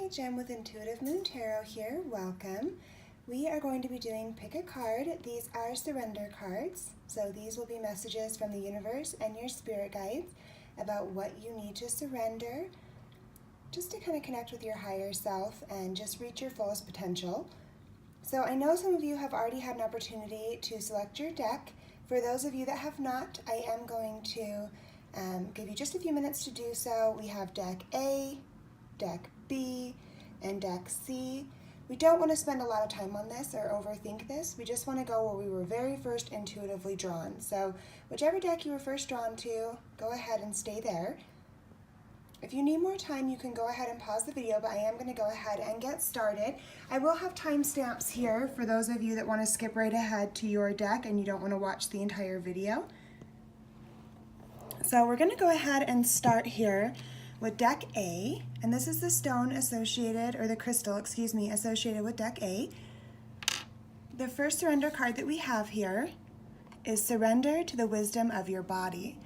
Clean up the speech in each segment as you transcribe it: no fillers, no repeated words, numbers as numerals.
Hi, Jem with Intuitive Moon Tarot here. Welcome. We are going to be doing Pick a Card. These are surrender cards. So these will be messages from the universe and your spirit guides about what you need to surrender, just to kind of connect with your higher self and just reach your fullest potential. So I know some of you have already had an opportunity to select your deck. For those of you that have not, I am going to give you just a few minutes to do so. We have deck A, deck B, and deck C. We don't want to spend a lot of time on this or overthink this. We just want to go where we were very first intuitively drawn. So whichever deck you were first drawn to, go ahead and stay there. If you need more time, you can go ahead and pause the video, but I am going to go ahead and get started. I will have timestamps here for those of you that want to skip right ahead to your deck and you don't want to watch the entire video. So we're going to go ahead and start here with deck A, and this is the stone associated, or the crystal, excuse me, associated with deck A. The first surrender card that we have here is surrender to the wisdom of your body.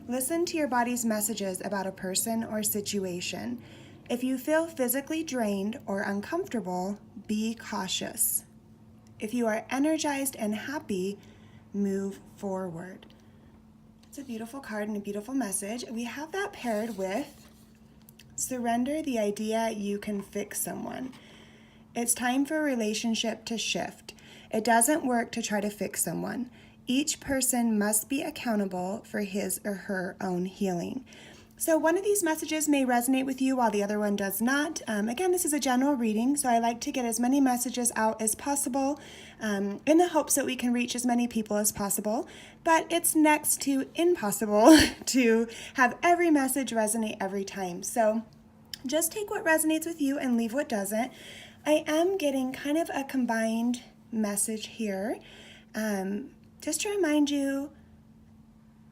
Listen to your body's messages about a person or situation. If you feel physically drained or uncomfortable, be cautious. If you are energized and happy, move forward. It's a beautiful card and a beautiful message. We have that paired with surrender the idea you can fix someone. It's time for a relationship to shift. It doesn't work to try to fix someone. Each person must be accountable for his or her own healing. So one of these messages may resonate with you while the other one does not. Again, this is a general reading, so I like to get as many messages out as possible in the hopes that we can reach as many people as possible. But it's next to impossible to have every message resonate every time. So just take what resonates with you and leave what doesn't. I am getting kind of a combined message here. Just to remind you,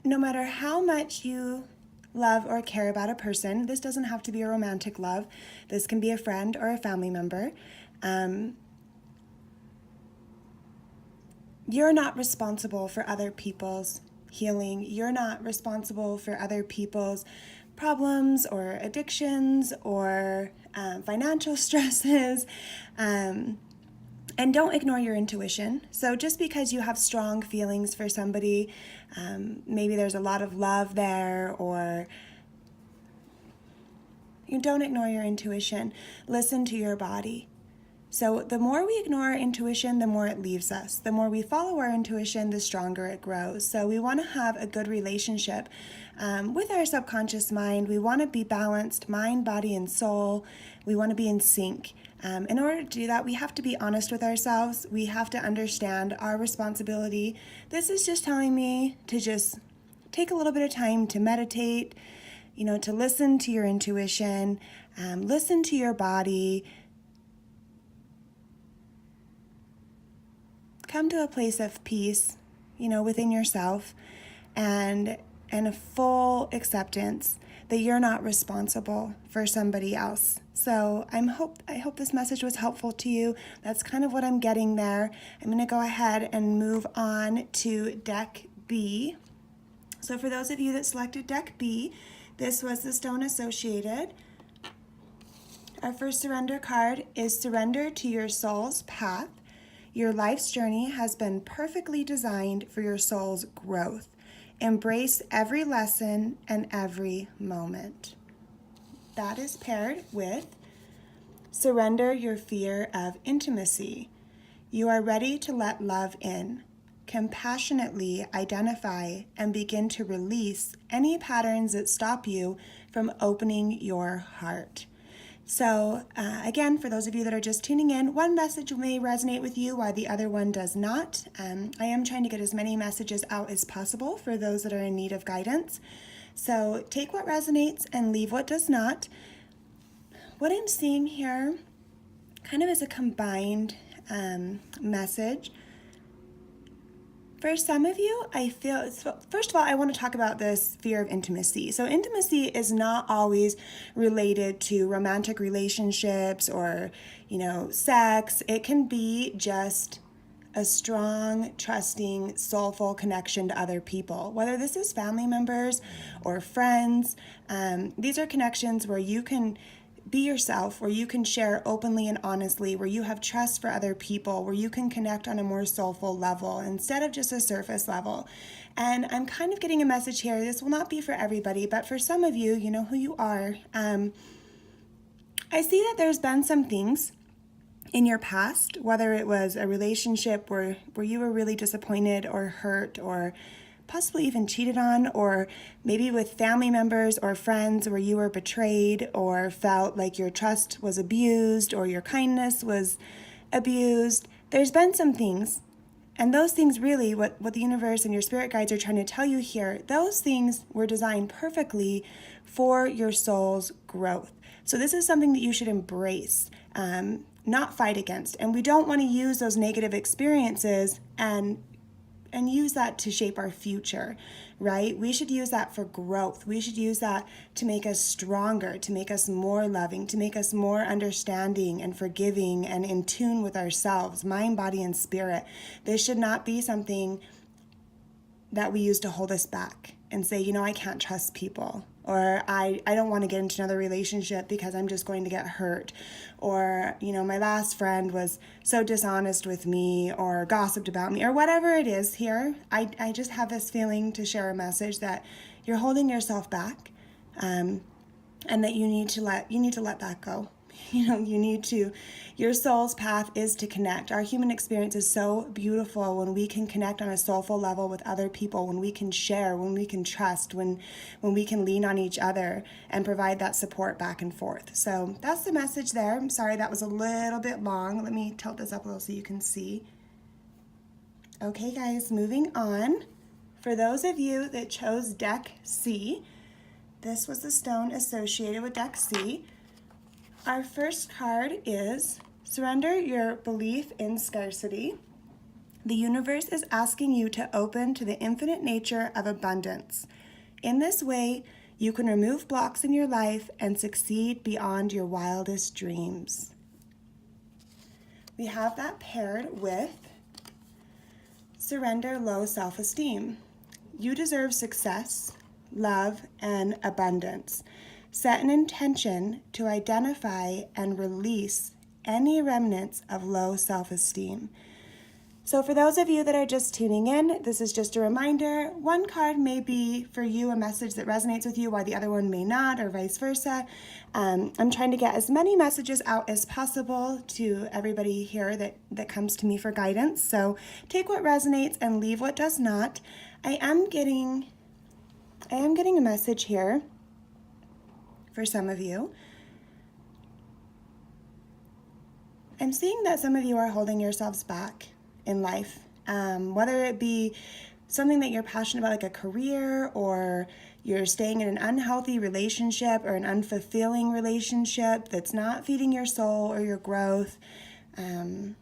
no matter how much you love or care about a person, this doesn't have to be a romantic love. This can be a friend or a family member. You're not responsible for other people's healing. You're not responsible for other people's problems or addictions or financial stresses. And don't ignore your intuition. So just because you have strong feelings for somebody, maybe there's a lot of love there, or you don't ignore your intuition. Listen to your body. So the more we ignore our intuition, the more it leaves us. The more we follow our intuition, the stronger it grows. So we want to have a good relationship with our subconscious mind. We want to be balanced, mind, body, and soul. We want to be in sync. In order to do that, we have to be honest with ourselves. We have to understand our responsibility. This is just telling me to just take a little bit of time to meditate, to listen to your intuition, listen to your body. Come to a place of peace, within yourself, and a full acceptance that you're not responsible for somebody else. So I hope this message was helpful to you. That's kind of what I'm getting there. I'm going to go ahead and move on to deck B. So for those of you that selected deck B, this was the stone associated. Our first surrender card is surrender to your soul's path. Your life's journey has been perfectly designed for your soul's growth. Embrace every lesson and every moment. That is paired with surrender your fear of intimacy. You are ready to let love in. Compassionately identify and begin to release any patterns that stop you from opening your heart. So again, for those of you that are just tuning in, one message may resonate with you while the other one does not. I am trying to get as many messages out as possible for those that are in need of guidance. So take what resonates and leave what does not. What I'm seeing here kind of is a combined message. For some of you, I feel, first of all, I want to talk about this fear of intimacy. So intimacy is not always related to romantic relationships or, sex. It can be just a strong, trusting, soulful connection to other people, whether this is family members or friends. These are connections where you can be yourself, where you can share openly and honestly, where you have trust for other people, where you can connect on a more soulful level instead of just a surface level. And I'm kind of getting a message here. This will not be for everybody, but for some of you, you know who you are. I see that there's been some things in your past, whether it was a relationship where you were really disappointed or hurt or possibly even cheated on, or maybe with family members or friends where you were betrayed or felt like your trust was abused or your kindness was abused. There's been some things, and those things really, what the universe and your spirit guides are trying to tell you here, those things were designed perfectly for your soul's growth. So this is something that you should embrace, not fight against. And we don't want to use those negative experiences and use that to shape our future, right? We should use that for growth. We should use that to make us stronger, to make us more loving, to make us more understanding and forgiving and in tune with ourselves, mind, body, and spirit. This should not be something that we use to hold us back and say, you know, I can't trust people, or I don't want to get into another relationship because I'm just going to get hurt, or, you know, my last friend was so dishonest with me or gossiped about me, or whatever it is here. I just have this feeling to share a message that you're holding yourself back, and that you need to let that go. You know, your soul's path is to connect. Our human experience is so beautiful when we can connect on a soulful level with other people, when we can share, when we can trust, when we can lean on each other and provide that support back and forth. So that's the message there. I'm sorry that was a little bit long. Let me tilt this up a little so you can see. Okay, guys, moving on. For those of you that chose deck C, this was the stone associated with deck C. Our first card is surrender your belief in scarcity. The universe is asking you to open to the infinite nature of abundance. In this way, you can remove blocks in your life and succeed beyond your wildest dreams. We have that paired with surrender low self-esteem. You deserve success, love, and abundance. Set an intention to identify and release any remnants of low self-esteem. So for those of you that are just tuning in, this is just a reminder. One card may be for you a message that resonates with you, while the other one may not, or vice versa. I'm trying to get as many messages out as possible to everybody here that comes to me for guidance. So take what resonates and leave what does not. I am getting a message here for some of you. I'm seeing that some of you are holding yourselves back in life, whether it be something that you're passionate about, like a career, or you're staying in an unhealthy relationship or an unfulfilling relationship that's not feeding your soul or your growth. I'm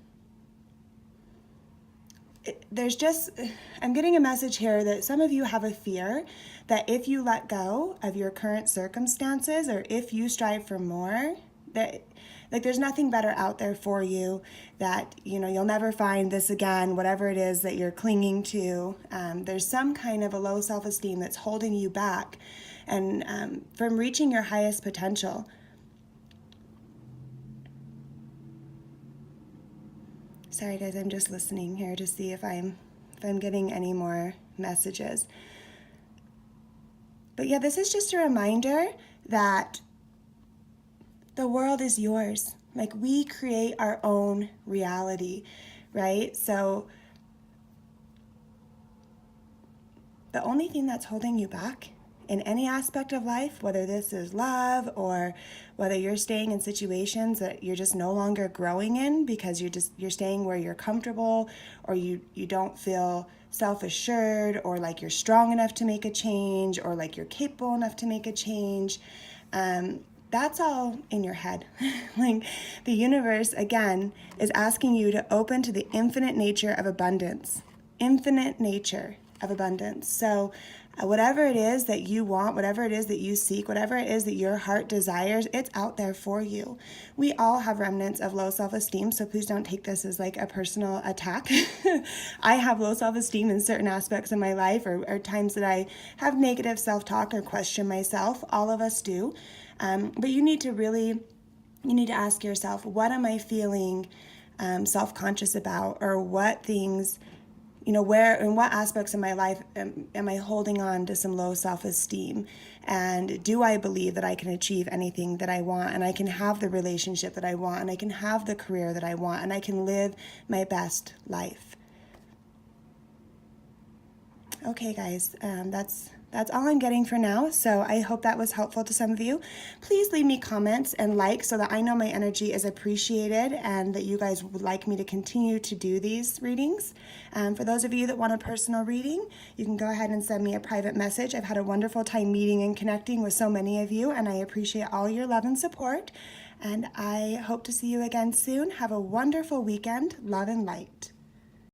getting a message here that some of you have a fear that if you let go of your current circumstances, or if you strive for more, that like there's nothing better out there for you, that, you know, you'll never find this again, whatever it is that you're clinging to. There's some kind of a low self-esteem that's holding you back and from reaching your highest potential. Sorry guys, I'm just listening here to see if I'm getting any more messages. But yeah, this is just a reminder that the world is yours. Like, we create our own reality, right? So the only thing that's holding you back in any aspect of life, whether this is love or whether you're staying in situations that you're just no longer growing in because you're staying where you're comfortable, or you don't feel self-assured, or like you're strong enough to make a change, or like you're capable enough to make a change, that's all in your head. Like, the universe, again, is asking you to open to the infinite nature of abundance. Infinite nature of abundance. So whatever it is that you want, whatever it is that you seek, whatever it is that your heart desires, it's out there for you. We all have remnants of low self-esteem, so please don't take this as like a personal attack. I have low self-esteem in certain aspects of my life, or times that I have negative self-talk or question myself. All of us do. But you need to really you need to ask yourself, what am I feeling self-conscious about, or what things, where, in what aspects of my life am I holding on to some low self-esteem? And do I believe that I can achieve anything that I want, and I can have the relationship that I want, and I can have the career that I want, and I can live my best life? Okay, guys, that's all I'm getting for now, so I hope that was helpful to some of you. Please leave me comments and like so that I know my energy is appreciated and that you guys would like me to continue to do these readings. For those of you that want a personal reading, you can go ahead and send me a private message. I've had a wonderful time meeting and connecting with so many of you, and I appreciate all your love and support, and I hope to see you again soon. Have a wonderful weekend. Love and light.